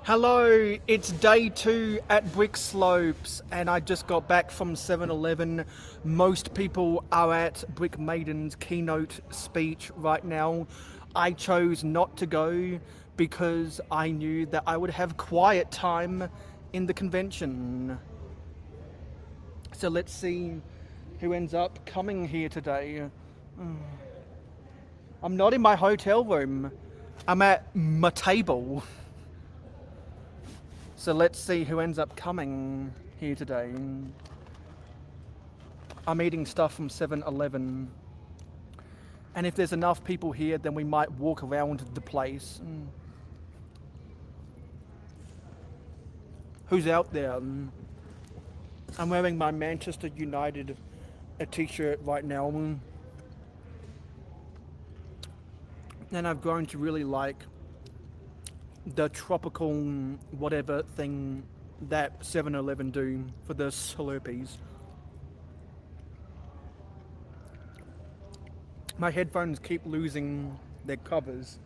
Hello, it's day 2 at Brickslopes and I just got back from 7-Eleven. Most people are at Brick Maiden's keynote speech right now. I chose not to go because I knew that I would have quiet time in the convention. So let's see who ends up coming here today. I'm not in my hotel room. I'm at my table. So let's see who ends up coming here today. I'm eating stuff from 7-Eleven. And if there's enough people here, then we might walk around the place. Who's out there? I'm wearing my Manchester United t-shirt right now. And I've grown to really like the tropical whatever thing that 7-Eleven do for the Slurpees. My headphones keep losing their covers,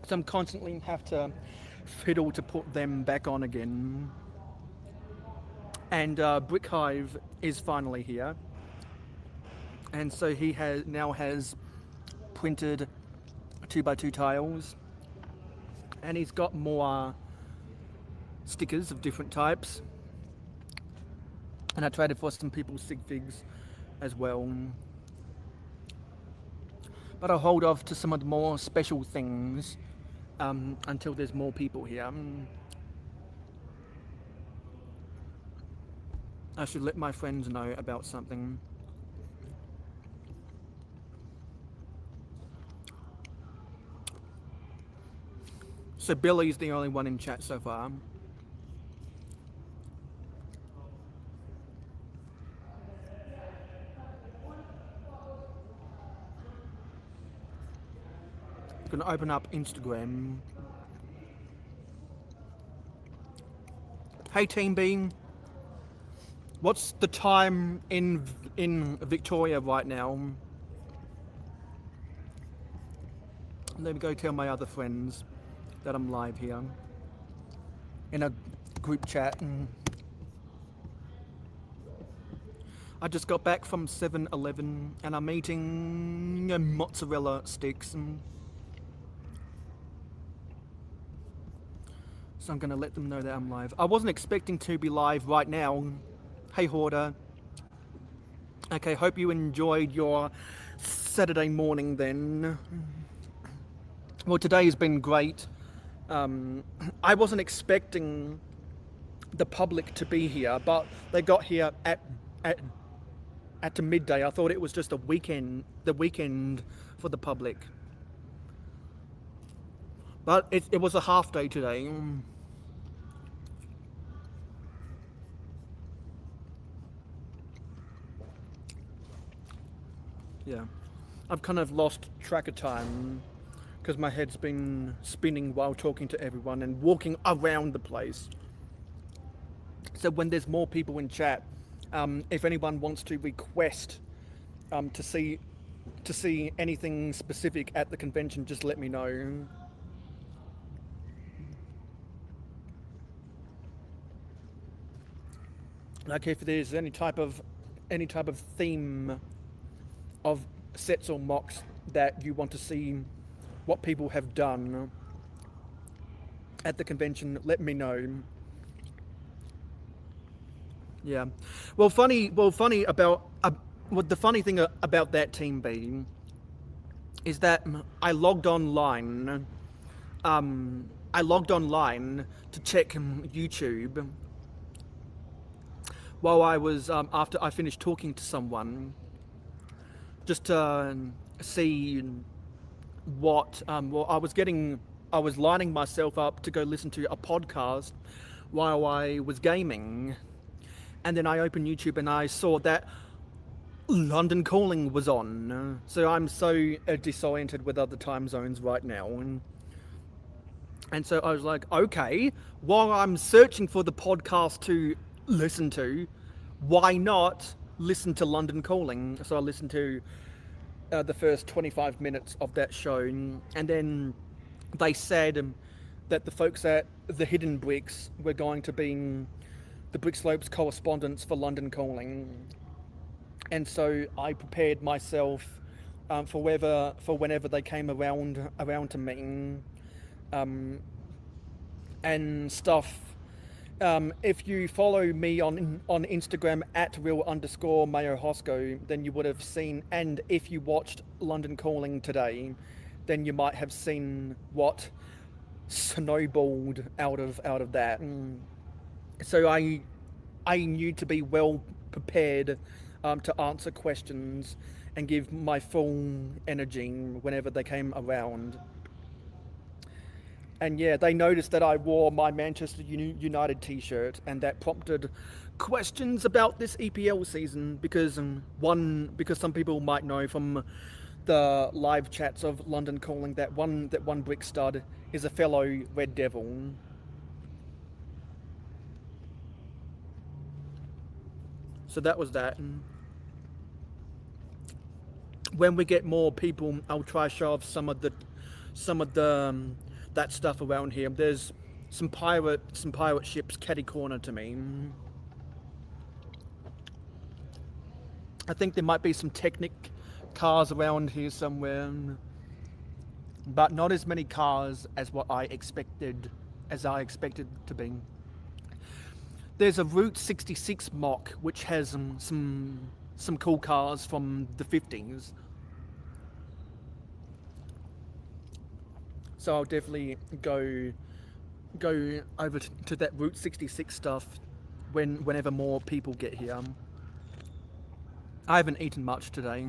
so I'm constantly have to fiddle to put them back on again. And Brick Hive is finally here, and so he now has printed 2x2 tiles. And he's got more stickers of different types. And I traded for some people's sig figs as well. But I'll hold off to some of the more special things until there's more people here. I should let my friends know about something. So Billy's the only one in chat so far. Gonna open up Instagram. Hey Team B, what's the time in Victoria right now? Let me go tell my other friends that I'm live here in a group chat. I just got back from 7-Eleven and I'm eating mozzarella sticks. So I'm gonna let them know that I'm live. I wasn't expecting to be live right now. Hey Hoarder. Okay, hope you enjoyed your Saturday morning then. Well, today has been great. I wasn't expecting the public to be here, but they got here at the midday. I thought it was just the weekend for the public, but it was a half day today. Yeah, I've kind of lost track of time because my head's been spinning while talking to everyone and walking around the place. So when there's more people in chat, if anyone wants to request to see anything specific at the convention, just let me know. Like if there's any type of theme of sets or MOCs that you want to see what people have done at the convention, let me know. Yeah. Well, the funny thing about that Team B is that I logged online to check YouTube while I was after I finished talking to someone, just to see what well, I was lining myself up to go listen to a podcast while I was gaming, and then I opened YouTube and I saw that London Calling was on. So I'm so disoriented with other time zones right now, and so I was like, okay, while I'm searching for the podcast to listen to, why not listen to London Calling? So I listened to the first 25 minutes of that show, and then they said that the folks at the Hidden Bricks were going to be the Brickslopes correspondents for London Calling, and so I prepared myself for whenever they came around to me, um, and stuff. If you follow me on Instagram at real_mayohosko, then you would have seen, and if you watched London Calling today, then you might have seen what snowballed out of that. So I knew to be well prepared to answer questions and give my full energy whenever they came around. And yeah, they noticed that I wore my Manchester United t-shirt, and that prompted questions about this EPL season because because some people might know from the live chats of London Calling that one brick stud is a fellow Red Devil. So that was that. And when we get more people, I'll try to show off some of the that stuff around here. There's some pirate ships catty corner to me. I think there might be some Technic cars around here somewhere, but not as many cars as I expected to be. There's a Route 66 mock which has some cool cars from the 50s. So I'll definitely go over to that Route 66 stuff whenever more people get here. I haven't eaten much today.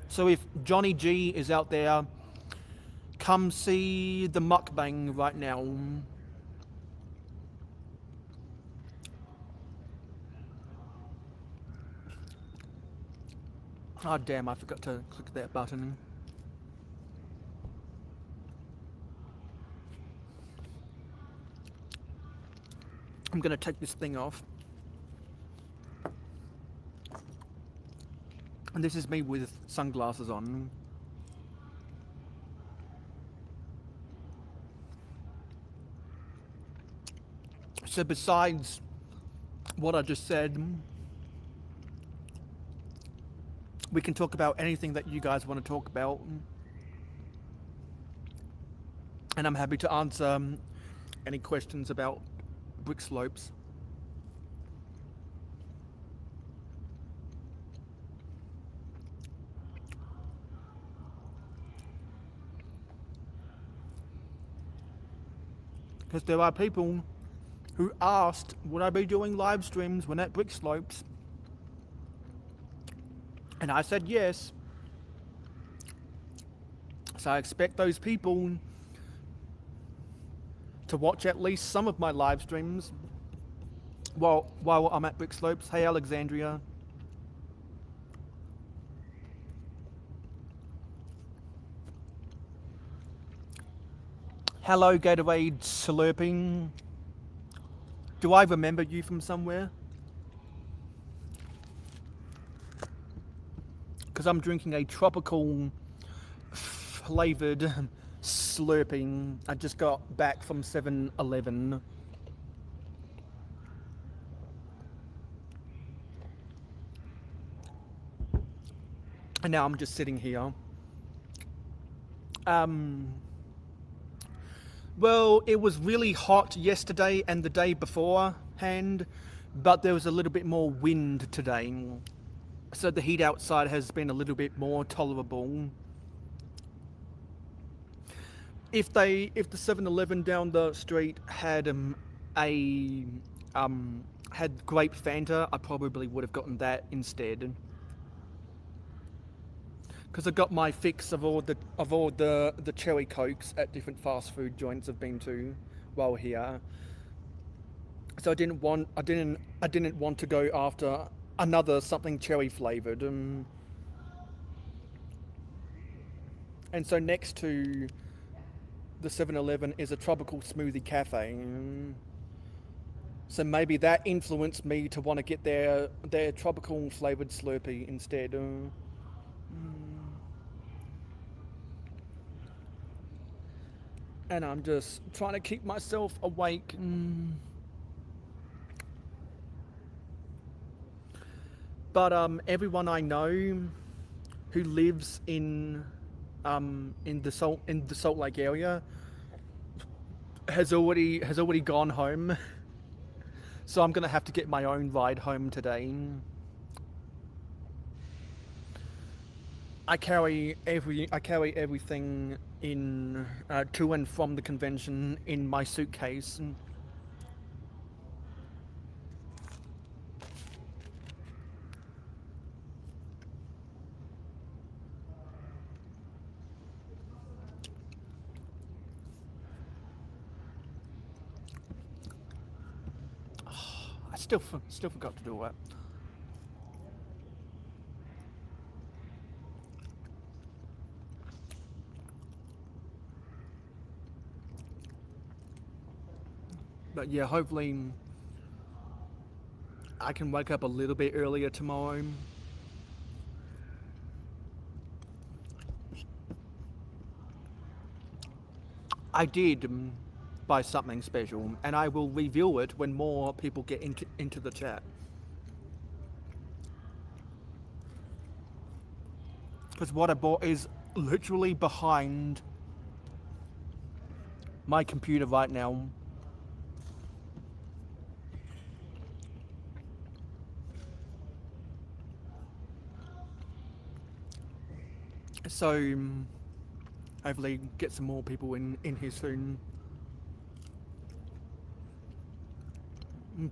So if Johnny G is out there, come see the mukbang right now. Oh damn, I forgot to click that button. I'm gonna take this thing off. And this is me with sunglasses on. So besides what I just said, we can talk about anything that you guys want to talk about. And I'm happy to answer any questions about Brickslopes. Because there are people who asked, would I be doing live streams when at Brickslopes? And I said yes. So I expect those people to watch at least some of my live streams while I'm at Brickslopes. Hey Alexandria. Hello Gatorade Slurping. Do I remember you from somewhere? Because I'm drinking a tropical flavoured Slurping. I just got back from 7-Eleven. And now I'm just sitting here. Well, it was really hot yesterday and the day beforehand, but there was a little bit more wind today. So the heat outside has been a little bit more tolerable. If the 7-Eleven down the street had had grape Fanta, I probably would have gotten that instead. Because I got my fix of all the cherry cokes at different fast food joints I've been to while here. So I didn't want to go after another something cherry flavored. And so next to the 7-Eleven is a tropical smoothie cafe. So maybe that influenced me to want to get their tropical flavored Slurpee instead. and I'm just trying to keep myself awake. But everyone I know who lives in the Salt Lake area has already gone home. So I'm gonna have to get my own ride home today. I carry everything in to and from the convention in my suitcase. I still forgot to do it. But yeah, hopefully I can wake up a little bit earlier tomorrow. I did buy something special, and I will reveal it when more people get into the chat. Because what I bought is literally behind my computer right now. So hopefully get some more people in here soon.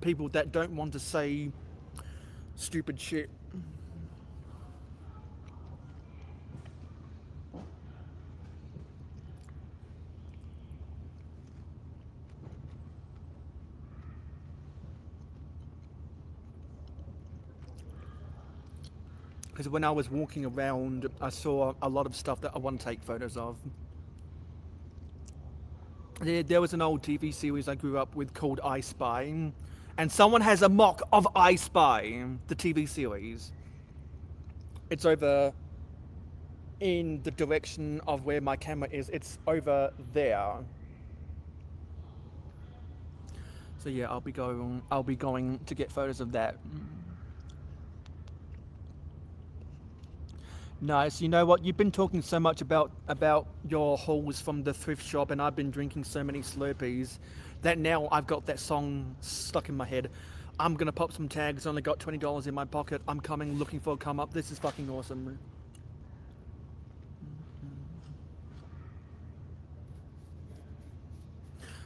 People that don't want to say stupid shit. Because when I was walking around, I saw a lot of stuff that I want to take photos of. There was an old TV series I grew up with called I Spy, and someone has a mock of I Spy, the TV series. It's over in the direction of where my camera is. It's over there. So yeah, I'll be going to get photos of that. Nice. You know what? You've been talking so much about your hauls from the thrift shop, and I've been drinking so many Slurpees that now I've got that song stuck in my head. I'm gonna pop some tags. Only got $20 in my pocket. I'm coming, looking for a come up. This is fucking awesome.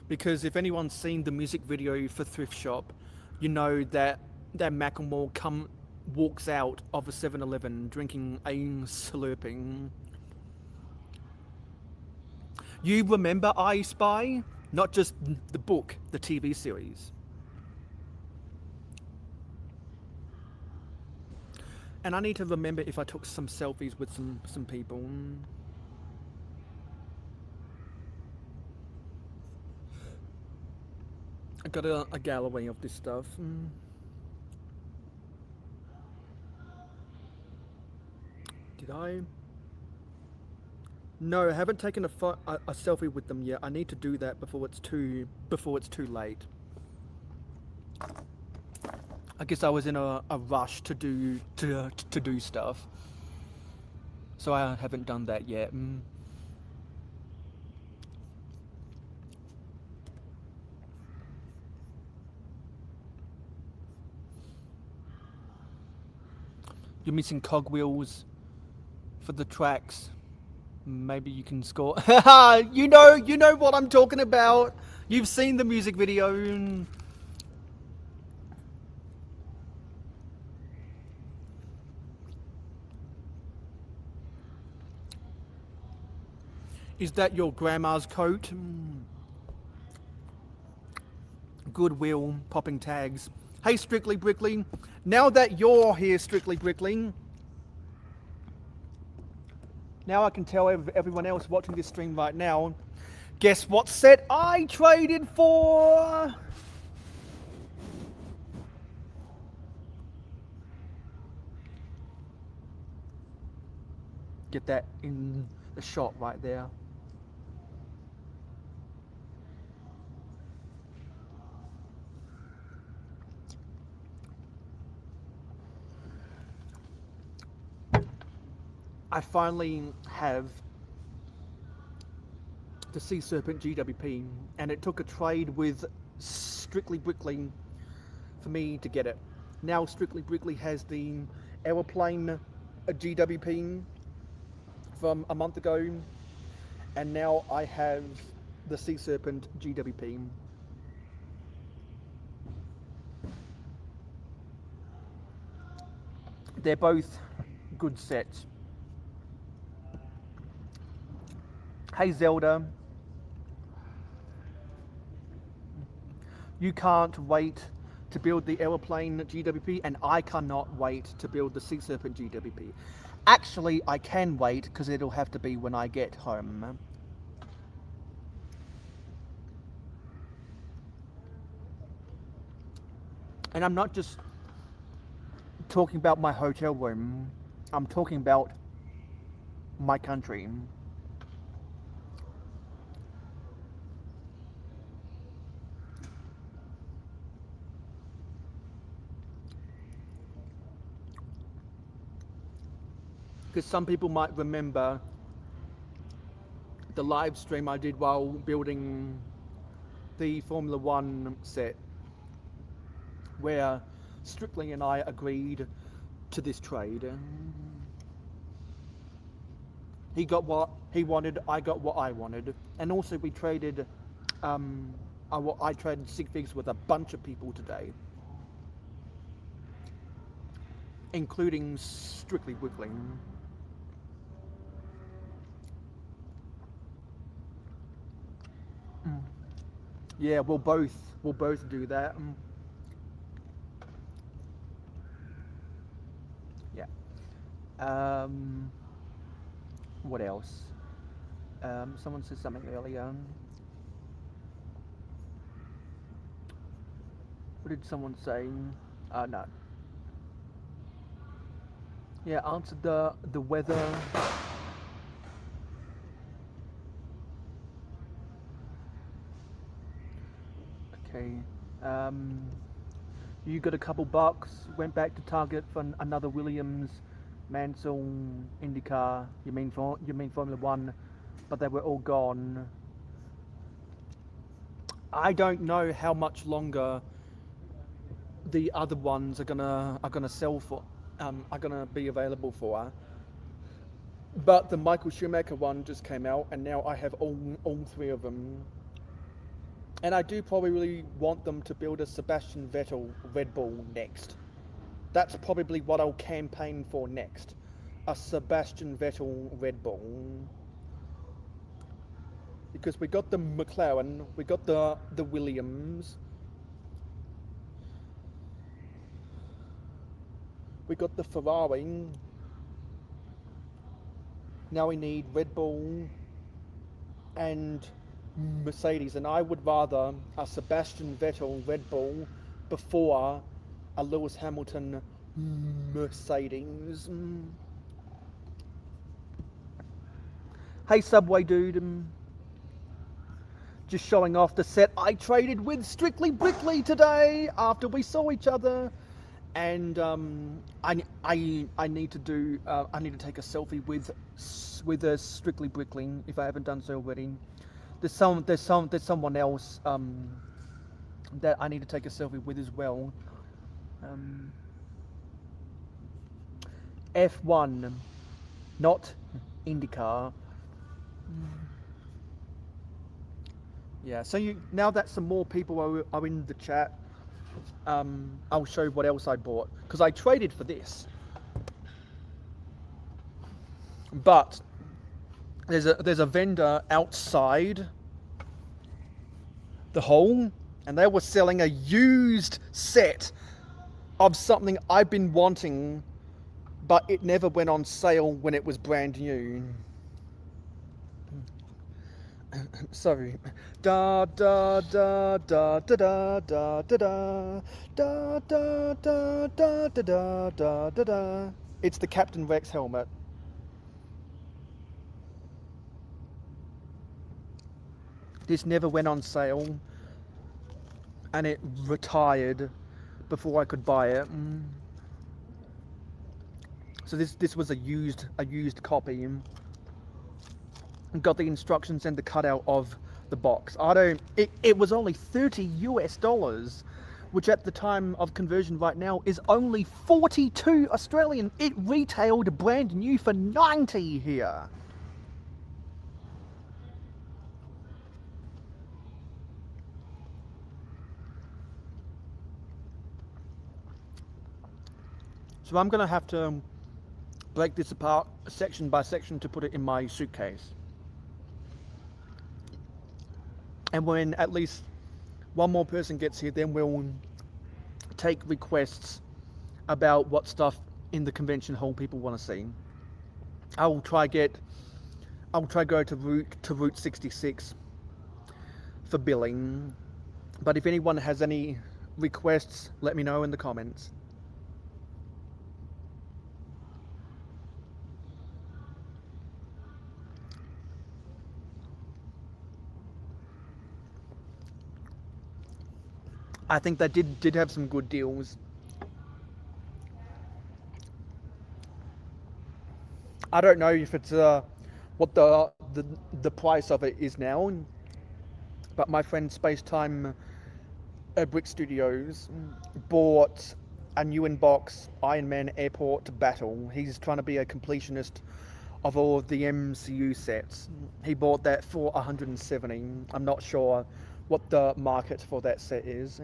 Because if anyone's seen the music video for Thrift Shop, you know that Macklemore walks out of a 7-Eleven drinking a Slurping. You remember I Spy? Not just the book, the TV series. And I need to remember if I took some selfies with some people. I got a gallery of this stuff. Did I? No, I haven't taken a selfie with them yet. I need to do that before it's too late. I guess I was in a rush to do stuff, so I haven't done that yet. You're missing cogwheels for the tracks. Maybe you can score. you know what I'm talking about. You've seen the music video. Is that your grandma's coat? Goodwill popping tags. Hey, Strictly Brickling. Now that you're here, Strictly Brickling, now I can tell everyone else watching this stream right now, guess what set I traded for? Get that in the shot right there. I finally have the Sea Serpent GWP, and it took a trade with Strictly Brickley for me to get it. Now Strictly Brickley has the aeroplane GWP from a month ago, and now I have the Sea Serpent GWP. They're both good sets. Hey Zelda, you can't wait to build the aeroplane GWP, and I cannot wait to build the Sea Serpent GWP. Actually, I can wait because it'll have to be when I get home. And I'm not just talking about my hotel room, I'm talking about my country. Because some people might remember the live stream I did while building the Formula One set, where Strictly and I agreed to this trade. He got what he wanted, I got what I wanted, and also we traded. I traded sig figs with a bunch of people today, including Strictly Brickley. Yeah, we'll both do that. Yeah. What else? Someone said something earlier. What did someone say? No. Yeah, answered the weather. Okay. You got a couple bucks. Went back to Target for another Williams, Mansell, IndyCar. You mean Formula One, but they were all gone. I don't know how much longer the other ones are gonna sell for. Are gonna be available for. But the Michael Schumacher one just came out, and now I have all three of them. And I do probably really want them to build a Sebastian Vettel Red Bull next. That's probably what I'll campaign for next. A Sebastian Vettel Red Bull. Because we got the McLaren, we got the Williams, we got the Ferrari. Now we need Red Bull and Mercedes, and I would rather a Sebastian Vettel Red Bull before a Lewis Hamilton Mercedes. Hey Subway dude, just showing off the set I traded with Strictly Brickley today after we saw each other, and I need to do I need to take a selfie with Strictly Brickley if I haven't done so already. There's someone else that I need to take a selfie with as well. F1, not IndyCar. Yeah, so now that some more people are in the chat, I'll show what else I bought, because I traded for this. But there's a vendor outside the hall, and they were selling a used set of something I've been wanting, but it never went on sale when it was brand new. Sorry. Da da da da da da da da da da da da da da da da da. It's the Captain Rex helmet. This never went on sale, and it retired before I could buy it. So this was a used copy. Got the instructions and the cutout of the box. It was only $30 US, which at the time of conversion right now is only 42 Australian. It retailed brand new for 90 here. So I'm gonna have to break this apart section by section to put it in my suitcase. And when at least one more person gets here, then we'll take requests about what stuff in the convention hall people want to see. I'll try go to Route 66 for billing. But if anyone has any requests, let me know in the comments. I think they did have some good deals. I don't know if it's what the price of it is now, but my friend Spacetime Brick Studios bought a new in-box Iron Man Airport Battle. He's trying to be a completionist of all of the MCU sets. He bought that for 170. I'm not sure what the market for that set is.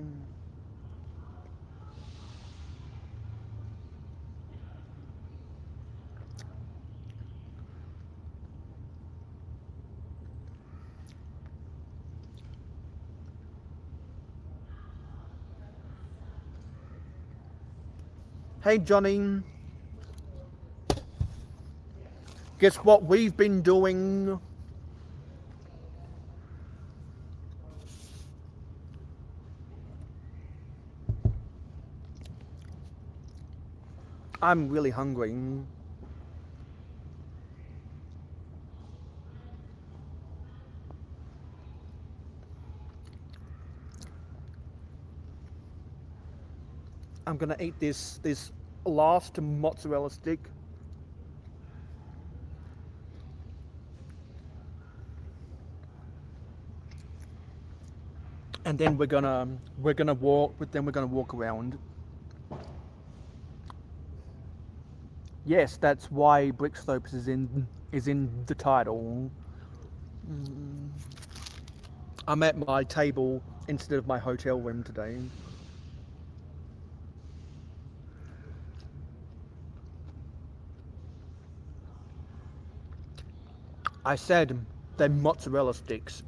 Hey Johnny, guess what we've been doing? I'm really hungry. I'm gonna eat this last mozzarella stick. And then we're gonna walk around. Yes, that's why Brickslopes is in the title. I'm at my table instead of my hotel room today. I said they're mozzarella sticks.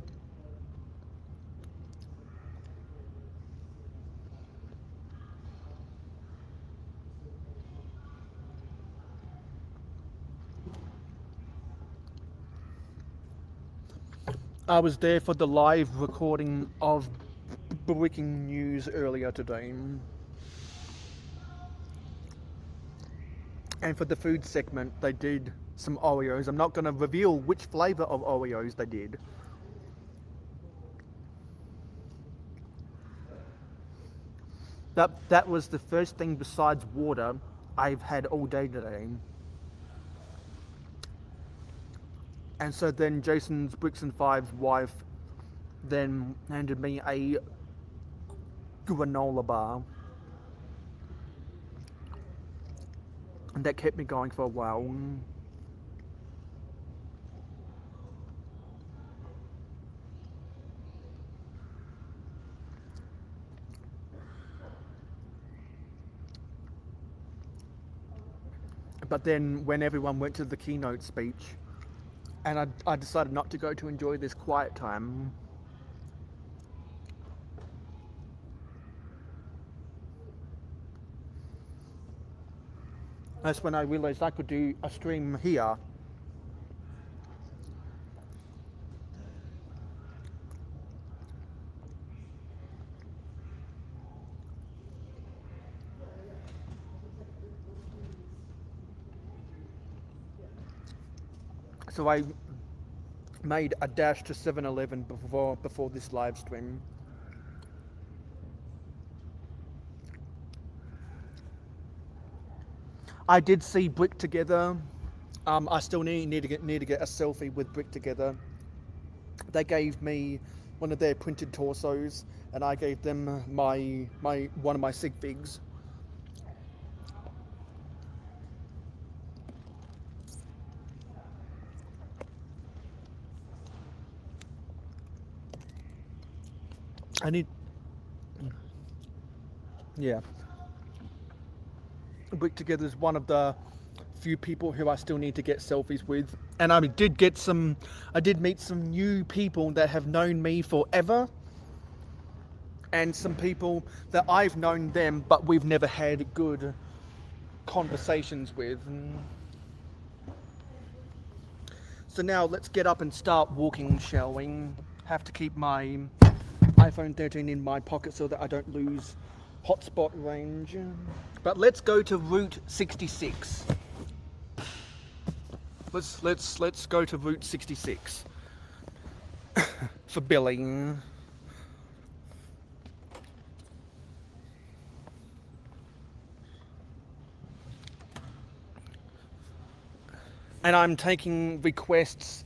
I was there for the live recording of breaking news earlier today. And for the food segment, they did some Oreos. I'm not going to reveal which flavor of Oreos they did. That was the first thing besides water I've had all day today. And so then Jason's Bricks and Five's wife then handed me a granola bar. And that kept me going for a while. But then when everyone went to the keynote speech, and I decided not to go to enjoy this quiet time. That's when I realized I could do a stream here. So I made a dash to 7-Eleven before this live stream. I did see Brick Together. I still need to get a selfie with Brick Together. They gave me one of their printed torsos, and I gave them my one of my sig figs. I need, yeah. Brick Together is one of the few people who I still need to get selfies with, and I did meet some new people that have known me forever, and some people that I've known them, but we've never had good conversations with. So now let's get up and start walking, shall we? Have to keep my iPhone 13 in my pocket so that I don't lose hotspot range. But let's go to Route 66. Let's go to Route 66 for Billy. And I'm taking requests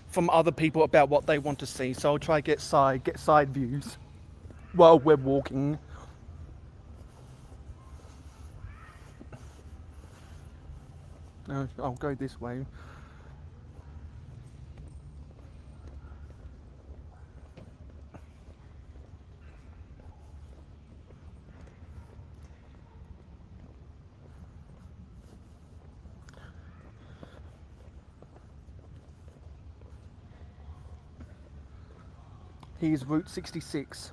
from other people about what they want to see, so I'll try to get side views while we're walking. I'll go this way. Here's Route 66.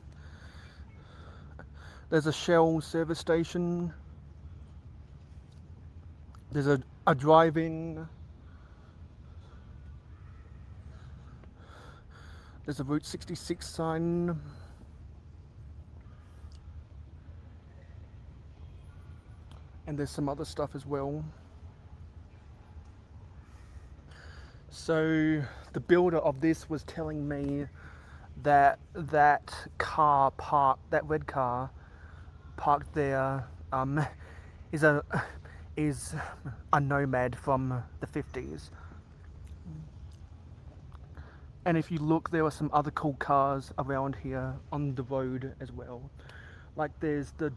There's a Shell service station. There's a drive-in. There's a Route 66 sign. And there's some other stuff as well. So the builder of this was telling me that that red car parked there is a Nomad from the 50s. And if you look, there are some other cool cars around here on the road as well. Like there's the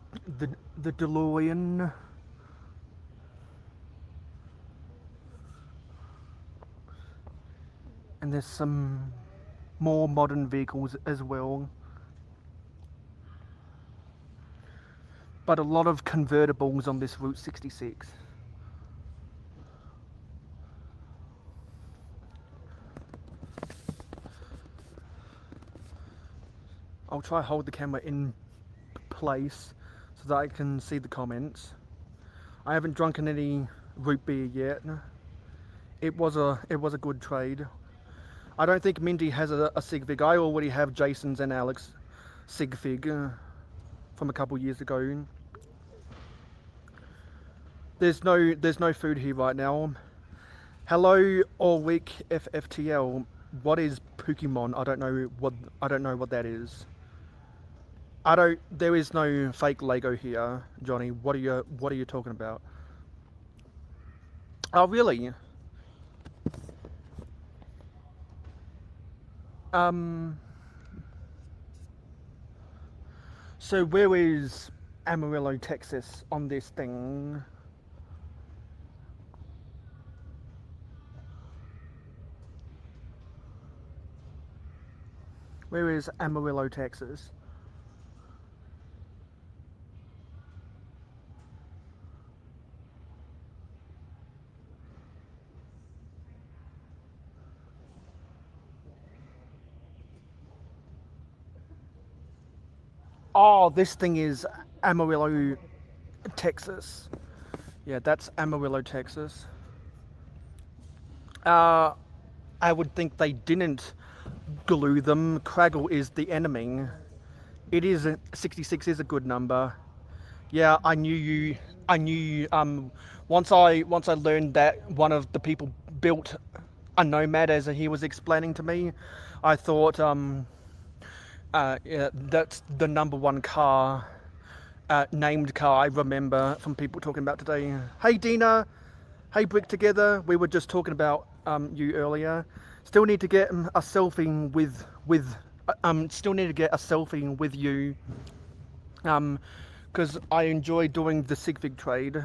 DeLorean. And there's some more modern vehicles as well. But a lot of convertibles on this Route 66. I'll try to hold the camera in place so that I can see the comments. I haven't drunken any root beer yet. It was a good trade. I don't think Mindy has a sig fig. I already have Jason's and Alex sig fig from a couple years ago. There's no food here right now. Hello, Orwick FFTL. What is Pokemon? I don't know what that is. There is no fake Lego here, Johnny. What are you talking about? Oh, really? So where is Amarillo, Texas on this thing? Where is Amarillo, Texas? Oh, this thing is Amarillo, Texas. Yeah, that's Amarillo, Texas. I would think they didn't glue them. Craggle is the enemy. It is 66 is a good number. Yeah, I knew. Once I learned that one of the people built a Nomad, as he was explaining to me, I thought yeah, that's the number one car named car I remember from people talking about today. Hey Dina, hey Brick Together. We were just talking about you earlier. Still need to get a selfie with still need to get a selfie with you. Because I enjoy doing the Sigvig trade.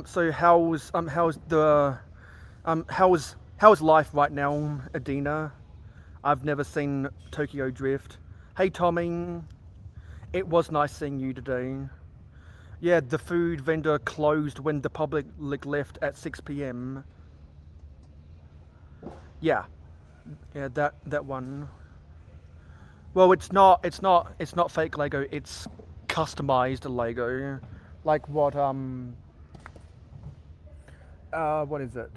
So how's life right now, Adina? I've never seen Tokyo Drift. Hey Tommy, it was nice seeing you today. Yeah, the food vendor closed when the public left at 6 p.m. Yeah, that one. Well, it's not fake Lego. It's customized Lego. Like what is it?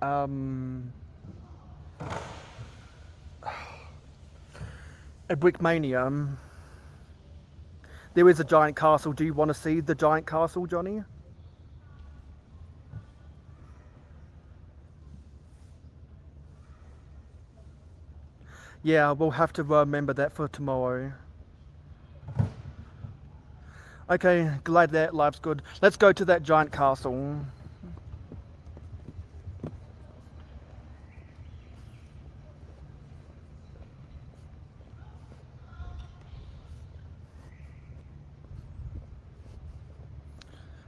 A Brickmania. There is a giant castle. Do you want to see the giant castle, Johnny? Yeah, we'll have to remember that for tomorrow. Okay, glad that life's good. Let's go to that giant castle.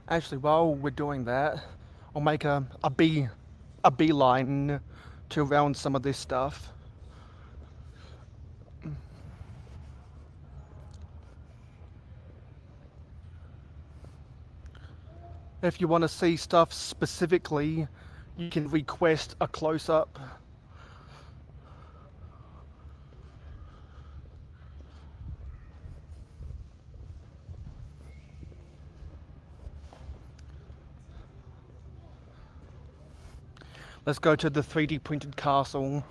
Actually, while we're doing that, I'll make a beeline to around some of this stuff. If you want to see stuff specifically, you can request a close-up. Let's go to the 3D printed castle.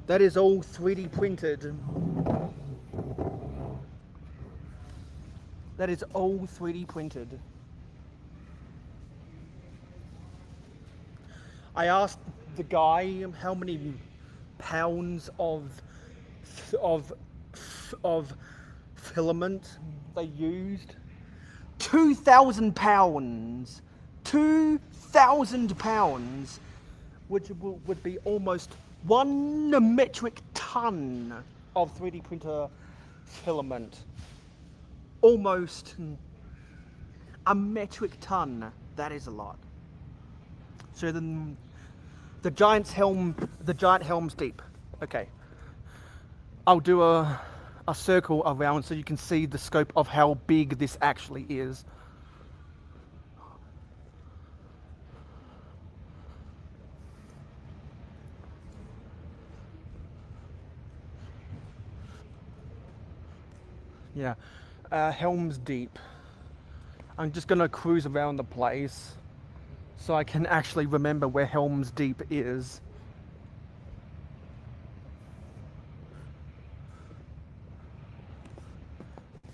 That is all 3D printed. That is all 3D printed. I asked the guy how many pounds of filament they used. 2,000 pounds. 2,000 pounds, which would be almost 1 metric ton of 3D printer filament. Almost a metric ton. That is a lot. So then the giant helm's deep. Okay. I'll do a circle around so you can see the scope of how big this actually is. Yeah, Helm's Deep. I'm just gonna cruise around the place so I can actually remember where Helm's Deep is.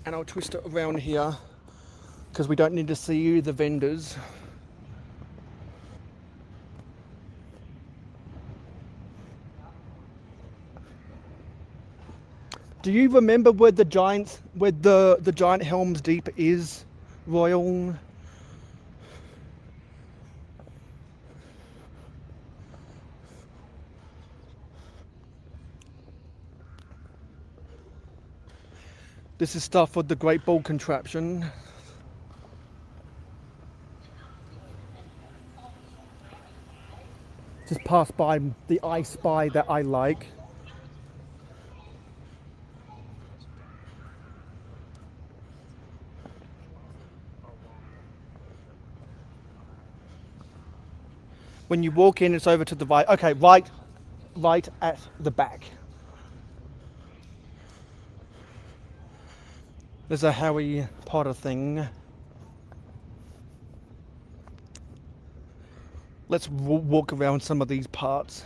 And I'll twist it around here because we don't need to see the vendors. Do you remember where the giant Helm's Deep is, Royal? This is stuff for the Great Ball contraption. Just pass by the I Spy that I like. When you walk in, it's over to the right. Okay, right at the back. There's a Harry Potter thing. Let's walk around some of these parts.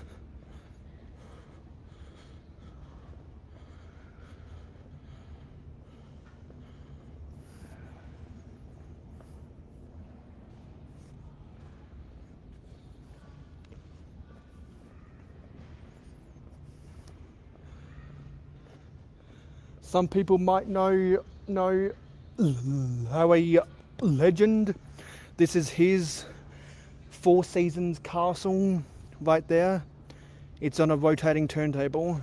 Some people might know Howie Legend. This is his Four Seasons castle right there. It's on a rotating turntable.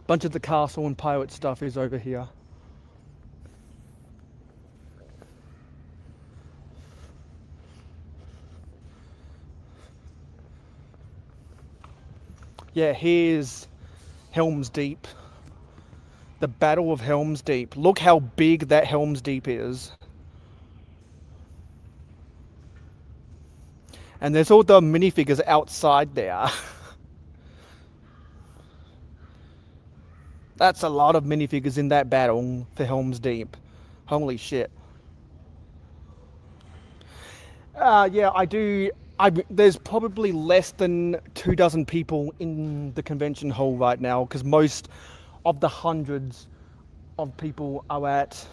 Bunch of the castle and pirate stuff is over here. Yeah, here's Helm's Deep. The Battle of Helm's Deep. Look how big that Helm's Deep is. And there's all the minifigures outside there. That's a lot of minifigures in that battle for Helm's Deep. Holy shit. Yeah, there's probably less than 24 people in the convention hall right now, because most of the hundreds of people are at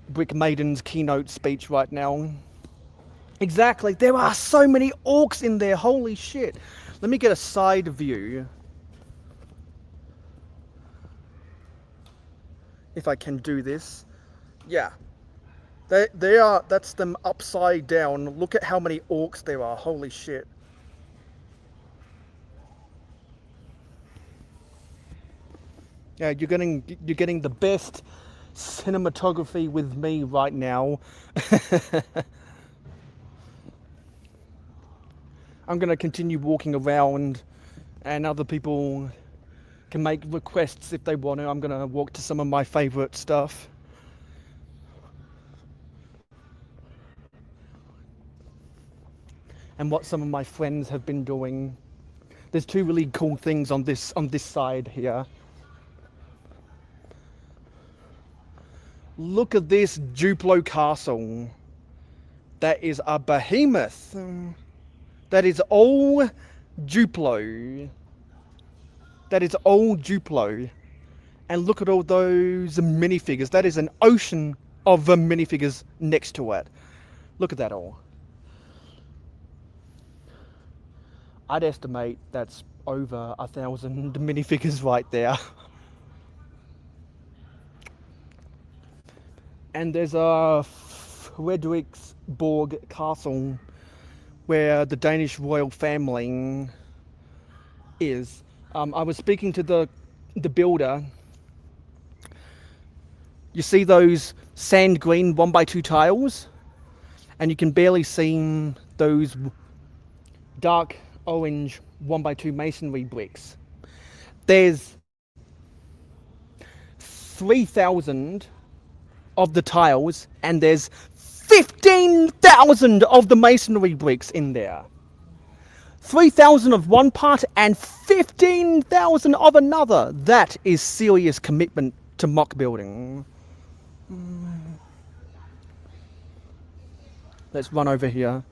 Brick Maiden's keynote speech right now. Exactly, there are so many orcs in there, holy shit. Let me get a side view. If I can do this. Yeah. That's them upside down. Look at how many orcs there are. Holy shit. Yeah, you're getting the best cinematography with me right now. I'm going to continue walking around, and other people can make requests if they want to. I'm going to walk to some of my favorite stuff. And what some of my friends have been doing. There's two really cool things on this side here. Look at this Duplo castle. That is a behemoth. That is all Duplo. That is all Duplo. And look at all those minifigures. That is an ocean of minifigures next to it. Look at that all. I'd estimate that's over 1,000 minifigures right there. And there's a Frederiksborg castle where the Danish royal family is. I was speaking to the builder. You see those sand green 1x2 tiles? And you can barely see those dark orange 1x2 masonry bricks. There's 3,000 of the tiles, and there's 15,000 of the masonry bricks in there. 3,000 of one part and 15,000 of another. That is serious commitment to mock building. Let's run over here.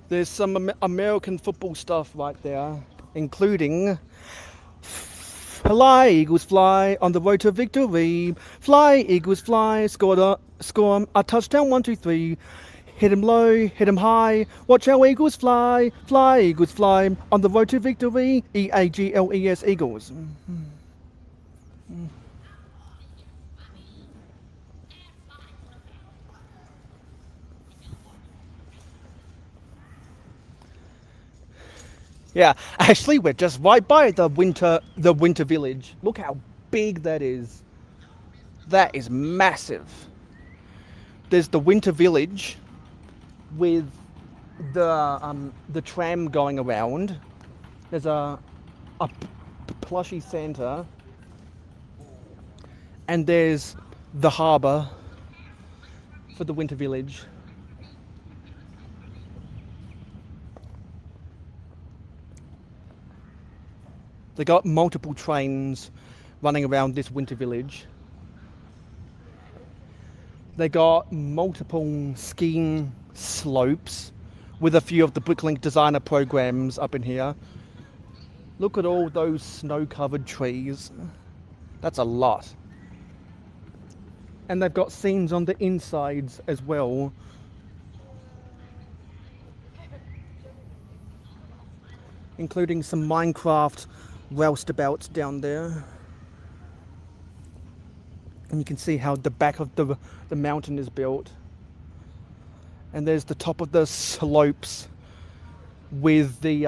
There's some American football stuff right there, including Fly, Eagles fly on the road to victory. Fly, Eagles fly, score a touchdown, 1, 2, 3. Hit him low, hit him high. Watch our Eagles fly. Fly, Eagles fly on the road to victory. EAGLES, Eagles. Yeah, actually we're just right by the winter village. Look how big that is. That is massive. There's the winter village with the tram going around. There's a plushy Santa. And there's the harbour for the winter village. They got multiple trains running around this winter village. They got multiple skiing slopes with a few of the Bricklink designer programs up in here. Look at all those snow-covered trees. That's a lot. And they've got scenes on the insides as well. Including some Minecraft roustabouts down there. And you can see how the back of the mountain is built. And there's the top of the slopes with the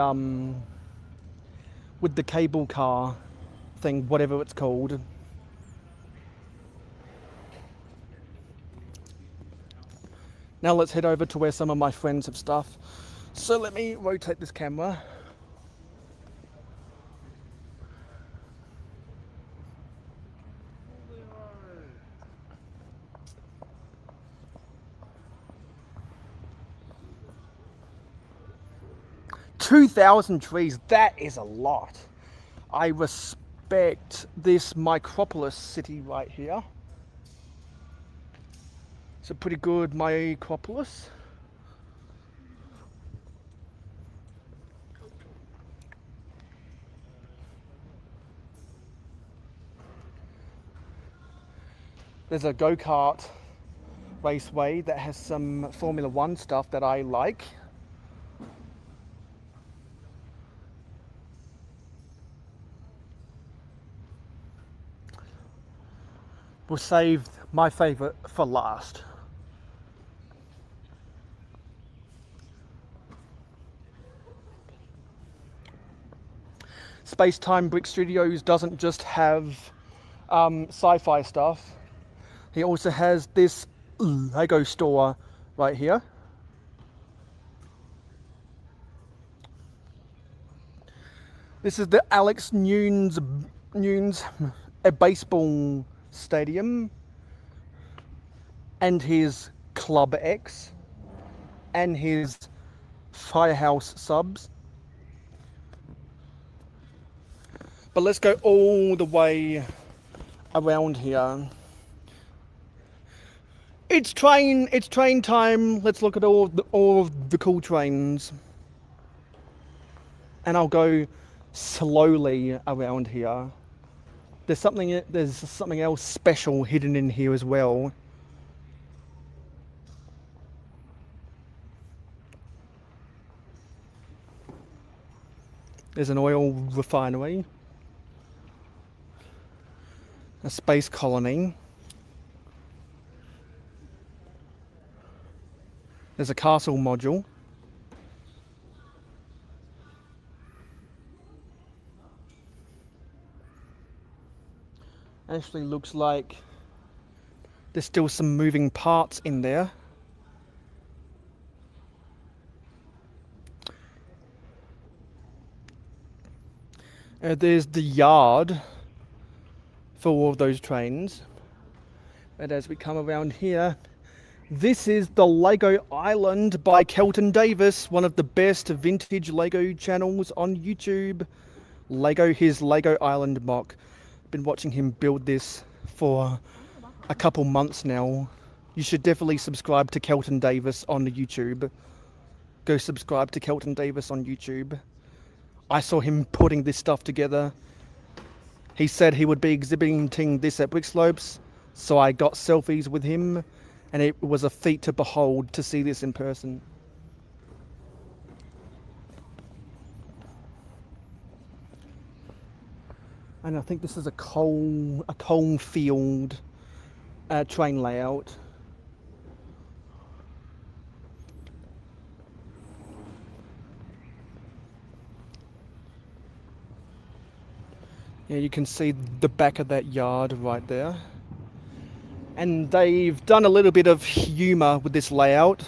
cable car thing, whatever it's called. Now let's head over to where some of my friends have stuff. So let me rotate this camera. $2,000 trees, that is a lot. I respect this micropolis city right here. It's a pretty good micropolis. There's a go-kart raceway that has some Formula One stuff that I like. We'll save my favourite for last. Space Time Brick Studios doesn't just have sci-fi stuff. He also has this Lego store right here. This is the Alex Nunes a baseball stadium, and his Club X, and his Firehouse subs. But let's go all the way around here. It's train time. Let's look at all of the cool trains. And I'll go slowly around here. There's something else special hidden in here as well. There's an oil refinery, a space colony. There's a castle module. Actually looks like there's still some moving parts in there. There's the yard for all of those trains. And as we come around here, this is the Lego Island by Kelton Davis, one of the best vintage Lego channels on YouTube. His Lego Island mock. Been watching him build this for a couple months now. You should definitely subscribe to Kelton Davis on YouTube. Go subscribe to Kelton Davis on YouTube. I saw him putting this stuff together. He said he would be exhibiting this at Brickslopes, so I got selfies with him, and it was a feat to behold to see this in person. And I think this is a coal field train layout. Yeah, you can see the back of that yard right there. And they've done a little bit of humour with this layout.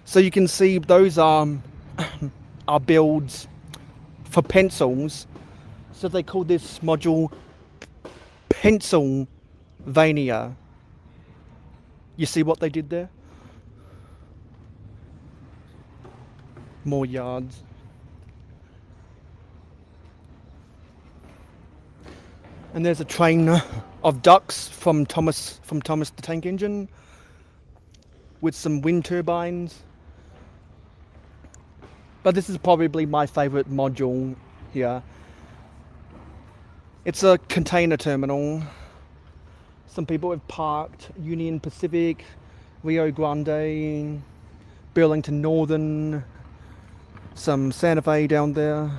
So you can see those are builds for pencils. So they call this module Pencilvania. You see what they did there? More yards. And there's a train of ducks from Thomas the Tank Engine with some wind turbines. But this is probably my favourite module here. It's a container terminal Some people have parked Union Pacific, Rio Grande, Burlington Northern, some Santa Fe down there.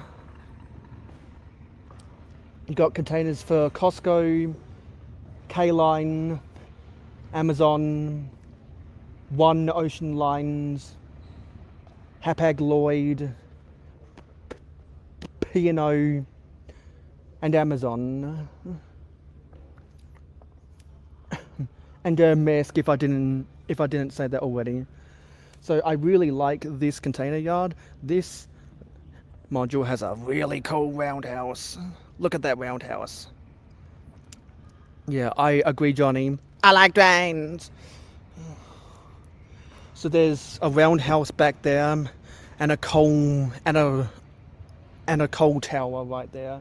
You got containers for Costco, K-Line, Amazon, One Ocean Lines, Hapag-Lloyd, P&O, and Amazon. And Maersk, if I didn't say that already. So I really like this container yard. This module has a really cool roundhouse. Look at that roundhouse. Yeah, I agree, Johnny. I like trains. So there's a roundhouse back there, and a coal tower right there,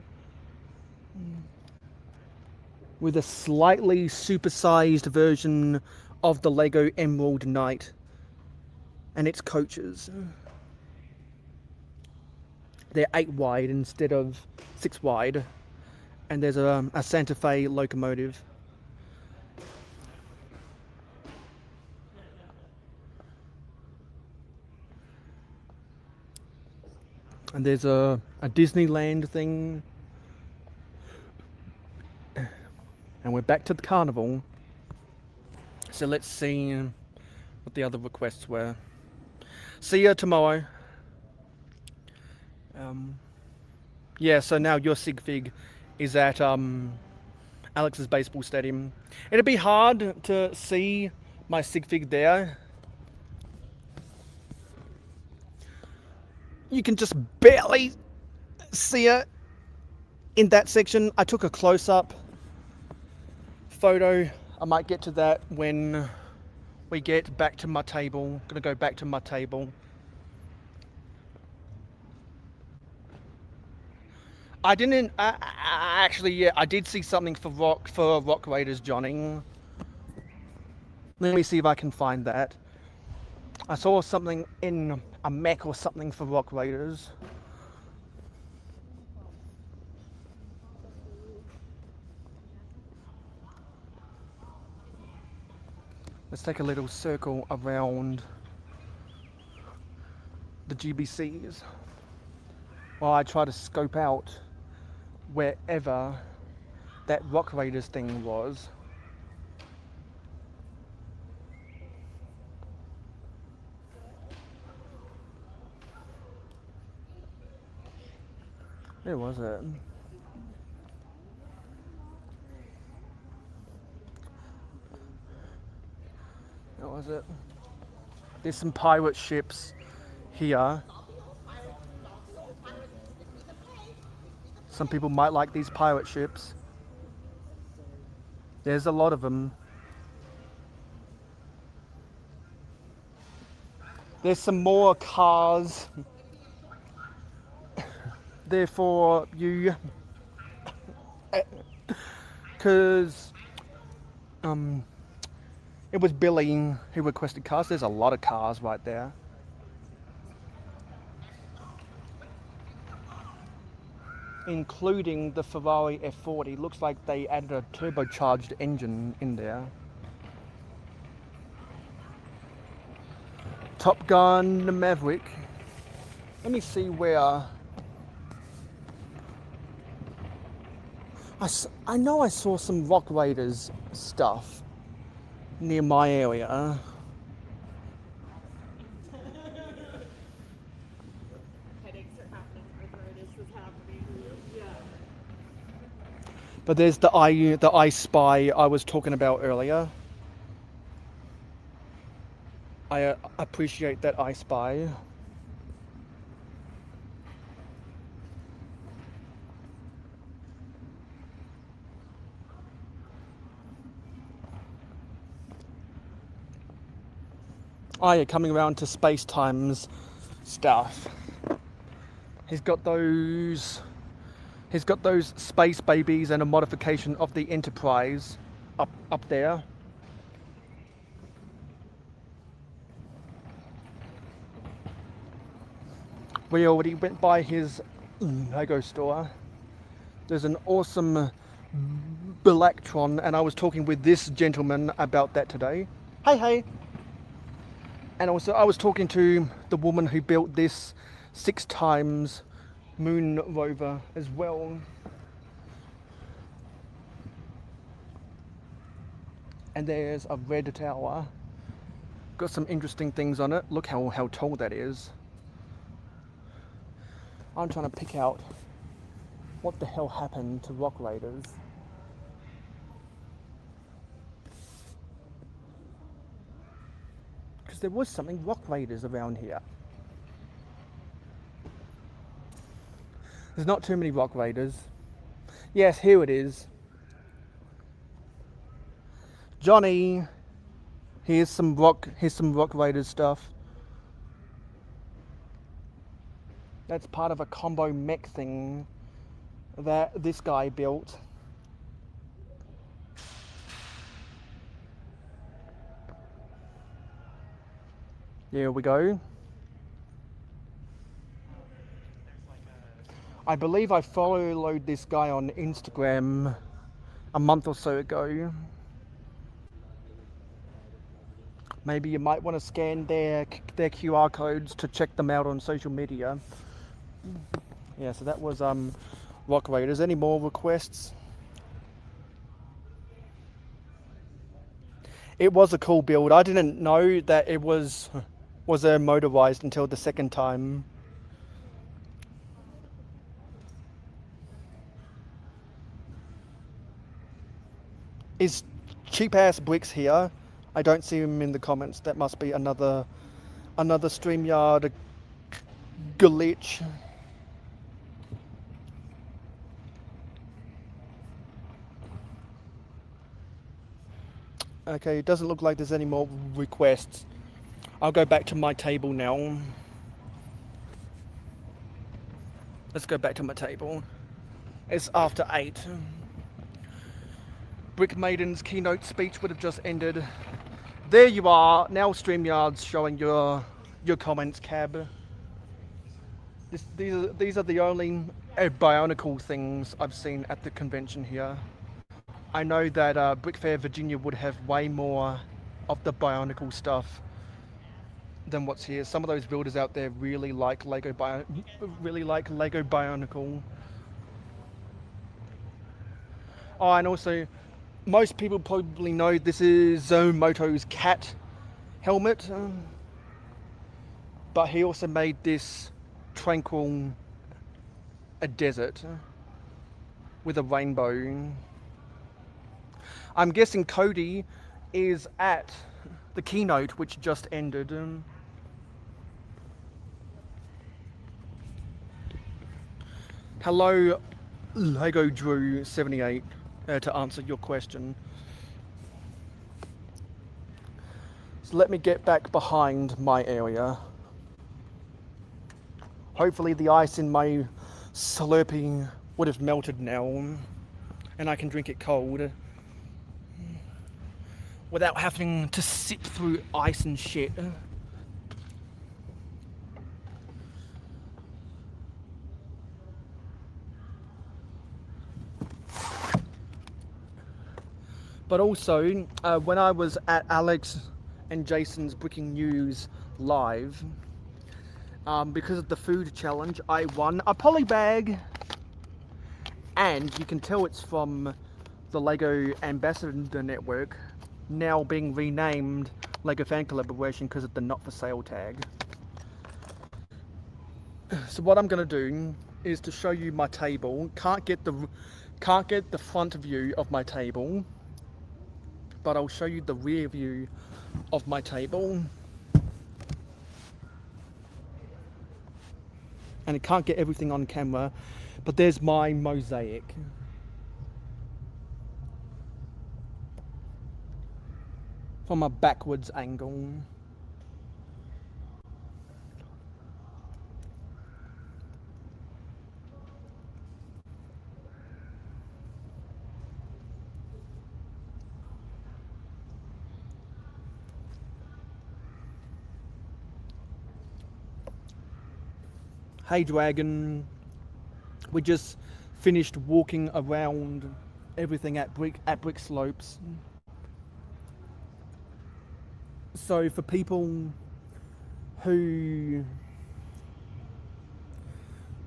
with a slightly supersized version of the Lego Emerald Knight and its coaches. They're 8 wide instead of 6 wide, and there's a Santa Fe locomotive. And there's a Disneyland thing. And we're back to the carnival. So let's see what the other requests were. See you tomorrow. Yeah, so now your sig fig is at Alex's baseball stadium. It'd be hard to see my sig fig there. You can just barely see it in that section. I took a close-up photo. I might get to that when we get back to my table. Gonna go back to my table. I didn't actually. Yeah, I did see something for Rock Raiders, Johnny. Let me see if I can find that. I saw something in a mech or something for Rock Raiders. Let's take a little circle around the GBCs while I try to scope out wherever that Rock Raiders thing was. Where was it? Where was it? There's some pirate ships here. Some people might like these pirate ships. There's a lot of them. There's some more cars. There for you. Because it was Billy who requested cars. There's a lot of cars right there. Including the Ferrari F40. Looks like they added a turbocharged engine in there. Top Gun Maverick. Let me see where... I know I saw some Rock Raiders stuff near my area. Headaches are happening, arthritis is happening. Yeah. But there's the I Spy I was talking about earlier. I appreciate that I Spy. Oh yeah, coming around to Space Time's stuff. He's got those space babies and a modification of the Enterprise up there. We already went by his Lego store. There's an awesome Blacktron, and I was talking with this gentleman about that today. Hey. And also I was talking to the woman who built this 6 times moon rover as well. And there's a red tower. Got some interesting things on it. Look how tall that is. I'm trying to pick out what the hell happened to Rock Raiders. Because there was something Rock Raiders around here. There's not too many Rock Raiders. Yes, here it is. Johnny, here's some Rock Raiders stuff. That's part of a combo mech thing that this guy built. Here we go. I believe I followed this guy on Instagram a month or so ago. Maybe you might want to scan their QR codes to check them out on social media. Yeah, so that was Rock Raiders. Any more requests? It was a cool build. I didn't know that it was motorized until the second time. Is cheap ass Bricks here? I don't see him in the comments. That must be another StreamYard glitch. Okay, it doesn't look like there's any more requests. I'll go back to my table now. Let's go back to my table. It's after 8. Brick Maiden's keynote speech would have just ended. There you are. Now StreamYard's showing your comments, Cab. These are the only Bionicle things I've seen at the convention here. I know that Brick Fair Virginia would have way more of the Bionicle stuff than what's here. Some of those builders out there really like Lego Bionicle. Oh, and also, most people probably know this is Zomoto's cat helmet, but he also made this tranquil a desert with a rainbow. I'm guessing Cody is at the keynote which just ended. Hello, Lego Drew 78. To answer your question. So let me get back behind my area. Hopefully the ice in my Slurpee would have melted now and I can drink it cold without having to sit through ice and shit. But also, when I was at Alex and Jason's Bricking News live, because of the food challenge, I won a poly bag. And you can tell it's from the Lego Ambassador Network, now being renamed Lego Fan Collaboration because of the not for sale tag. So what I'm going to do is to show you my table. Can't get the front view of my table, but I'll show you the rear view of my table. And I can't get everything on camera, but there's my mosaic. From a backwards angle. Hey Dragon, we just finished walking around everything at Brickslopes. So for people who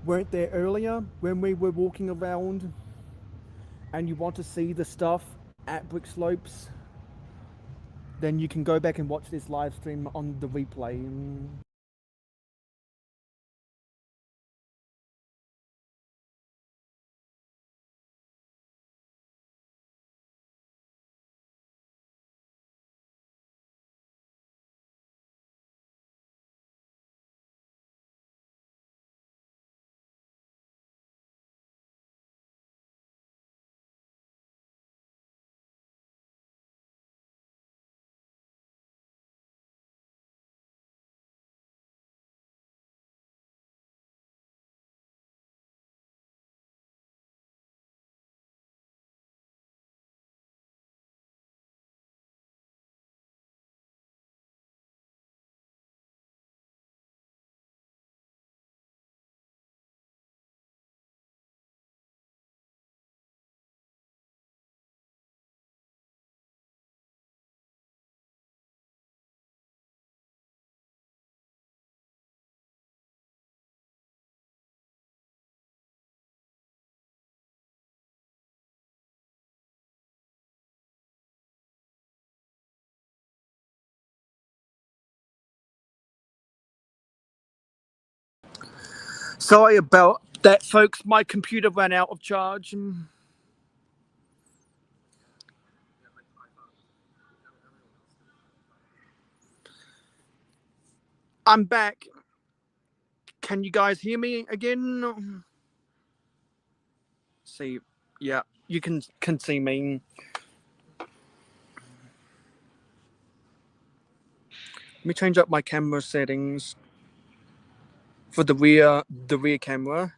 weren't there earlier when we were walking around and you want to see the stuff at Brickslopes, then you can go back and watch this live stream on the replay. Sorry about that, folks. My computer ran out of charge. I'm back. Can you guys hear me again? See, yeah, you can see me. Let me change up my camera settings for the rear camera.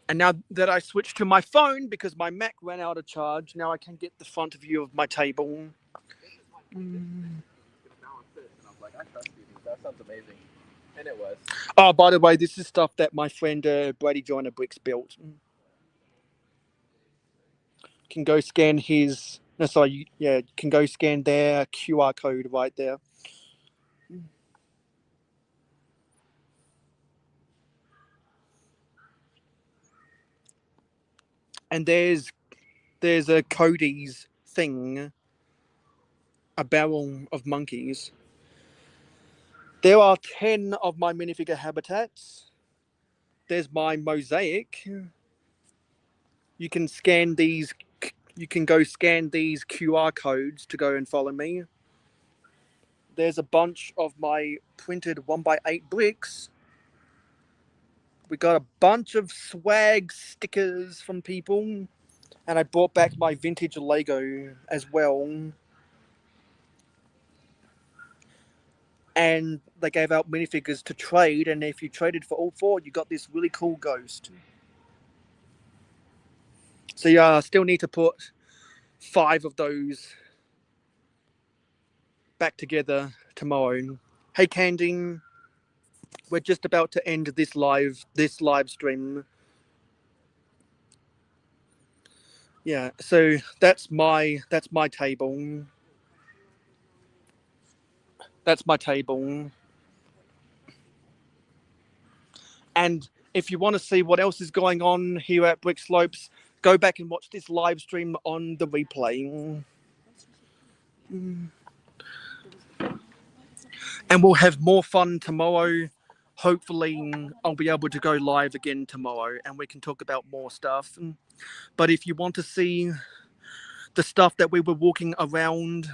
And now that I switched to my phone because my Mac ran out of charge, now I can get the front view of my table. That sounds amazing. And it was. Oh, by the way, this is stuff that my friend Brady Joyner Bricks built. Can go scan his. No, sorry, yeah, you can go scan their QR code right there. And there's a Cody's thing, a barrel of monkeys. There are 10 of my minifigure habitats. There's my mosaic. You can scan these. You can go scan these QR codes to go and follow me. There's a bunch of my printed 1x8 bricks. We got a bunch of swag stickers from people. And I brought back my vintage Lego as well. And they gave out minifigures to trade, and if you traded for all 4, you got this really cool ghost. So yeah, I still need to put 5 of those back together tomorrow. Hey Candy, we're just about to end this live stream. Yeah, so that's my table. That's my table. And if you want to see what else is going on here at Brickslopes, go back and watch this live stream on the replay. And we'll have more fun tomorrow. Hopefully, I'll be able to go live again tomorrow and we can talk about more stuff. But if you want to see the stuff that we were walking around,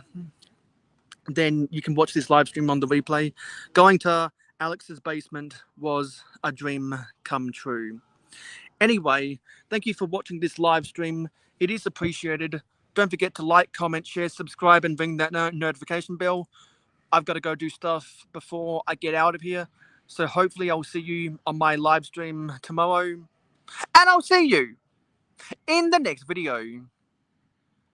then you can watch this live stream on the replay. Going to Alex's basement was a dream come true. Anyway, thank you for watching this live stream. It is appreciated. Don't forget to like, comment, share, subscribe, and ring that notification bell. I've got to go do stuff before I get out of here. So hopefully I'll see you on my live stream tomorrow. And I'll see you in the next video.